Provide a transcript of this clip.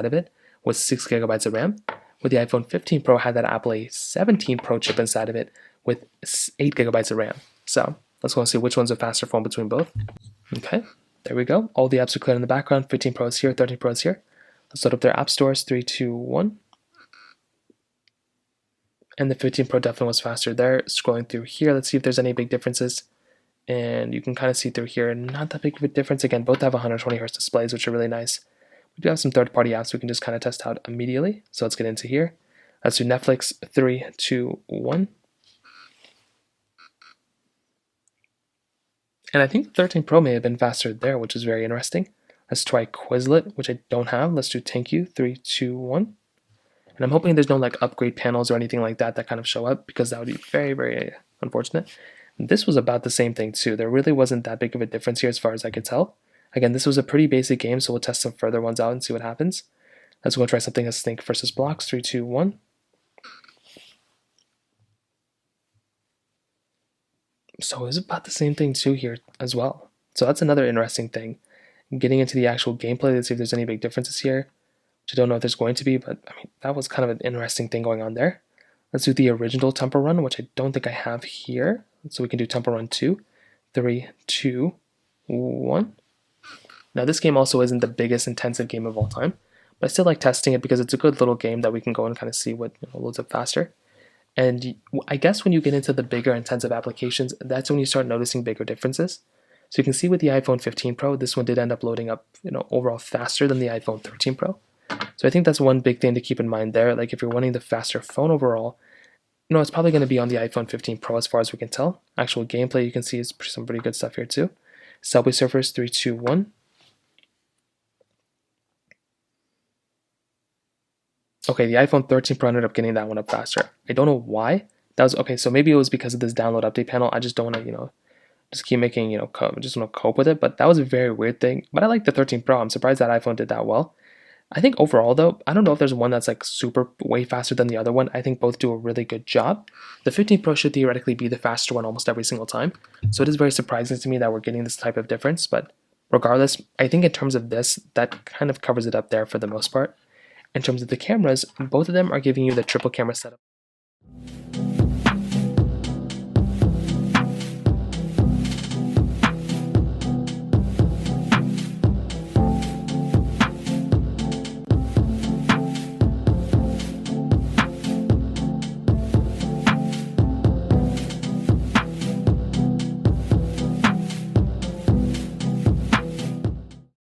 of it with 6 gigabytes of RAM, where the iPhone 15 Pro had that Apple A17 Pro chip inside of it with 8 gigabytes of RAM. So let's go and see which one's a faster phone between both. Okay, there we go. All the apps are clear in the background. 15 Pro is here, 13 Pro is here. Let's load up their app stores. 3, 2, 1. And the 15 Pro definitely was faster there. Scrolling through here, let's see if there's any big differences. And you can kind of see through here, not that big of a difference. Again, both have 120 Hz displays, which are really nice. We do have some third-party apps we can just kind of test out immediately. So let's get into here. Let's do Netflix. 3, 2, 1. And I think the 13 Pro may have been faster there, which is very interesting. Let's try Quizlet, which I don't have. Let's do Thank You. 3, 2, 1. And I'm hoping there's no like upgrade panels or anything like that that kind of show up, because that would be very, very unfortunate. And this was about the same thing too. There really wasn't that big of a difference here as far as I could tell. Again, this was a pretty basic game, so we'll test some further ones out and see what happens. Let's go try something as Snake versus Blocks. 3, 2, 1. So it's about the same thing too here as well. So that's another interesting thing. Getting into the actual gameplay, let's see if there's any big differences here. Which I don't know if there's going to be, but I mean, that was kind of an interesting thing going on there. Let's do the original Temple Run, which I don't think I have here. So we can do Temple Run 2. 3, 2, 1. Now this game also isn't the biggest intensive game of all time, but I still like testing it because it's a good little game that we can go and kind of see what loads up faster. And I guess when you get into the bigger intensive applications, that's when you start noticing bigger differences. So you can see with the iPhone 15 Pro, this one did end up loading up overall faster than the iPhone 13 Pro. So I think that's one big thing to keep in mind there. Like if you're wanting the faster phone overall, it's probably going to be on the iPhone 15 Pro as far as we can tell. Actual gameplay you can see is some pretty good stuff here too. Subway Surfers. 3, 2, 1. Okay, the iPhone 13 Pro ended up getting that one up faster. I don't know why. That was okay. So maybe it was because of this download update panel. I just don't want to just keep making just want to cope with it. But that was a very weird thing. But I like the 13 Pro. I'm surprised that iPhone did that well. I think overall though, I don't know if there's one that's like super way faster than the other one. I think both do a really good job. The 15 Pro should theoretically be the faster one almost every single time. So it is very surprising to me that we're getting this type of difference. But regardless, I think in terms of this, that kind of covers it up there for the most part. In terms of the cameras, both of them are giving you the triple camera setup.